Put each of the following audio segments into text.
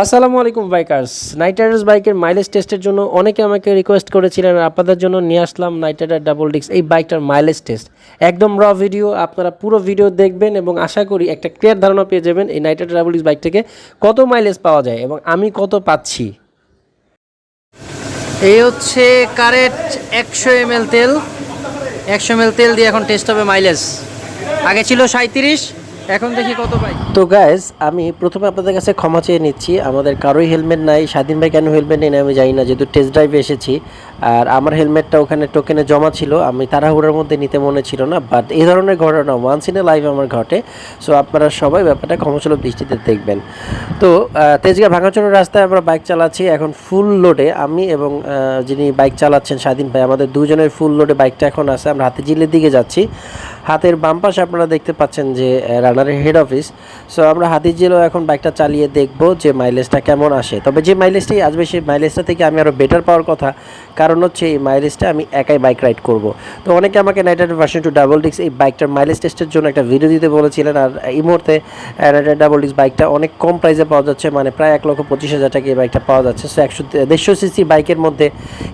আসসালামু আলাইকুম bikers. Night Riders বাইকের মাইলেজ টেস্টের জন্য অনেকে আমাকে রিকোয়েস্ট করেছিলেন, আর আপনাদের জন্য নিয়ে আসলাম নাইট রাইডার ডাবল ডিস্ক এই বাইকটার মাইলেজ টেস্ট। একদম র ভিডিও, আপনারা পুরো ভিডিও দেখবেন এবং আশা করি একটা ক্লিয়ার ধারণা পেয়ে যাবেন এই night rider double disc bike থেকে কত মাইলেজ পাওয়া যায় এবং আমি কত পাচ্ছি। এই হচ্ছে কারেন্ট 100 ml তেল। 100 ml তেল দিয়ে এখন টেস্ট হবে মাইলেজ। আগে ছিল 37, এখন দেখি কত পাই। তো গাইজ, আমি প্রথমে আপনাদের কাছে ক্ষমা চেয়ে নিচ্ছি, আমাদের কারোই হেলমেট নাই। স্বাধীন ভাই কেন হেলমেট নেই আমি জানি না, যেহেতু টেস্ট ড্রাইভে এসেছি আর আমার হেলমেটটা ওখানে টোকেনে জমা ছিল, আমি তাড়াহুড়োর মধ্যে নিতে মনে ছিল না। বাট এই ধরনের ঘটনা ওয়ান্স ইন এ লাইফ আমার ঘটে। সো আপনারা সবাই ব্যাপারটা ক্ষমাসুলভ দৃষ্টিতে দেখবেন। তো তেজগাঁ ভাঙাচোরা রাস্তায় আমরা বাইক চালাচ্ছি এখন ফুল লোডে। আমি এবং যিনি বাইক চালাচ্ছেন স্বাধীন ভাই, আমাদের দুজনের ফুল লোডে বাইকটা এখন আছে। আমরা হাতিঝিলের দিকে যাচ্ছি। হাতের বাম পাশে আপনারা দেখতে পাচ্ছেন যে রানারের হেড অফিস। সো আমরা হাতিঝিলেও এখন বাইকটা চালিয়ে দেখব যে মাইলেজটা কেমন আসে। তবে যে মাইলেজটাই আসবে সেই মাইলেজটা থেকে আমি আরও বেটার পাওয়ার কথা, কারণ হচ্ছে এই মাইলেজটা আমি একাই বাইক রাইড করব। তো অনেকে আমাকে night rider version 2 double disc এই বাইকটার মাইলেজ টেস্টের জন্য একটা ভিডিও দিতে বলেছিলেন। আর এই মুহূর্তে নাইট রাইডার ডাবল ডিস্ক বাইকটা অনেক কম প্রাইসে পাওয়া যাচ্ছে, মানে প্রায় 1,25,000 টাকা এই বাইকটা পাওয়া যাচ্ছে। সো 150 সিসি বাইকের মধ্যে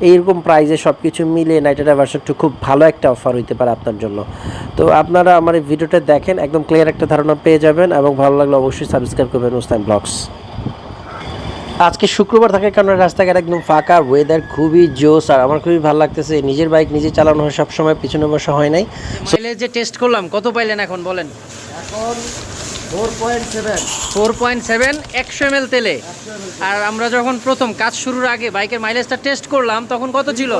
এইরকম প্রাইসে সব কিছু মিলিয়ে নাইট রাইডার ভার্সন 2 খুব ভালো একটা অফার হইতে পারে আপনার জন্য। তো আপনারা আমার এই ভিডিওটা দেখেন, একদম ক্লিয়ার একটা ধারণা পেয়ে যাবেন এবং ভালো লাগলে অবশ্যই সাবস্ক্রাইব করবেন মুস্তান ব্লগস। আজকে শুক্রবার থাকার কারণে রাস্তাঘাট একদম ফাঁকা, ওয়েদার খুবই জোস আর আমার খুবই ভালো লাগতেছে। নিজের বাইক নিজে চালানো হয় সবসময়, পিছনে বসা হয় নাই। মাইলেজ যে টেস্ট করলাম কত পাইলেন এখন বলেন? এখন 4.7 4.7 100 ml তেলে। আর আমরা যখন প্রথম কাজ শুরুর আগে বাইকের মাইলেজটা টেস্ট করলাম তখন কত ছিল?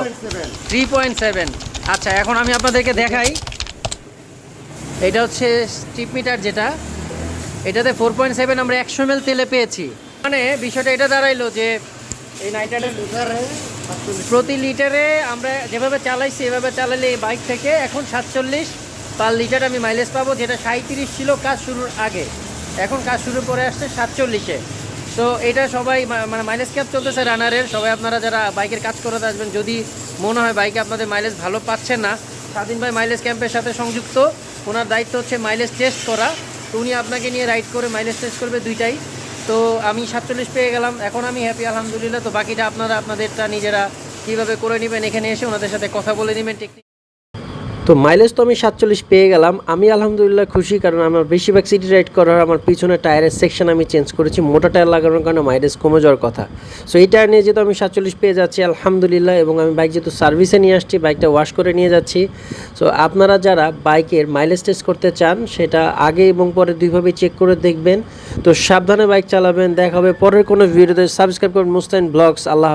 3.7। আচ্ছা, এখন আমি আপনাদেরকে দেখাই। এটা হচ্ছে স্টিপ মিটার, যেটা এটাতে 4.7 আমরা 100 ml তেলে পেয়েছি। মানে বিষয়টা এটা দাঁড়াইলো যে এই নাইট রাইডার প্রতি লিটারে আমরা যেভাবে চালাইছি এভাবে চালালে এই বাইক থেকে এখন 47 পার লিটার আমি মাইলেজ পাবো, যেটা 37 ছিল কাজ শুরুর আগে। এখন কাজ শুরুর পরে আসছে 47-এ। তো এটা সবাই মানে মাইলেজ ক্যাপ চলতেছে রানারের। সবাই আপনারা যারা বাইকের কাজ করতে আসবেন, যদি মনে হয় বাইকে আপনাদের মাইলেজ ভালো পাচ্ছেন না, স্বাধীন ভাই মাইলেজ ক্যাম্পের সাথে সংযুক্ত। ওনার দায়িত্ব হচ্ছে মাইলেজ টেস্ট করা। তো উনি আপনাকে নিয়ে রাইড করে মাইলেজ টেস্ট করবে দুইটাই। তো আমি 47 পেয়ে গেলাম, এখন আমি হ্যাপি আলহামদুলিল্লাহ। তো বাকিটা আপনারা আপনাদেরটা নিজেরা কীভাবে করে নেবেন, এখানে এসে ওনাদের সাথে কথা বলে নেবেন টেকনিক। তো মাইলেজ তো আমি 47 পেয়ে গেলাম, আমি আলহামদুলিল্লাহ খুশি, কারণ আমার বেশিরভাগ সিটি রাইড করার আমার পিছনে টায়ারের সেকশন আমি চেঞ্জ করেছি। মোটা টায়ার লাগানোর কারণে মাইলেজ কমে যাওয়ার কথা। সো এই টায়ার নিয়ে যেহেতু আমি 47 পেয়ে যাচ্ছি আলহামদুলিল্লাহ, এবং আমি বাইক যেহেতু সার্ভিসে নিয়ে আসছি, বাইকটা ওয়াশ করে নিয়ে যাচ্ছি। সো আপনারা যারা বাইকের মাইলেজ টেস্ট করতে চান সেটা আগে এবং পরে দুইভাবেই চেক করে দেখবেন। তো সাবধানে বাইক চালাবেন। দেখা হবে পরের কোনো ভিডিওতে। সাবস্ক্রাইব করুন মুস্তান ব্লগস। আল্লাহ।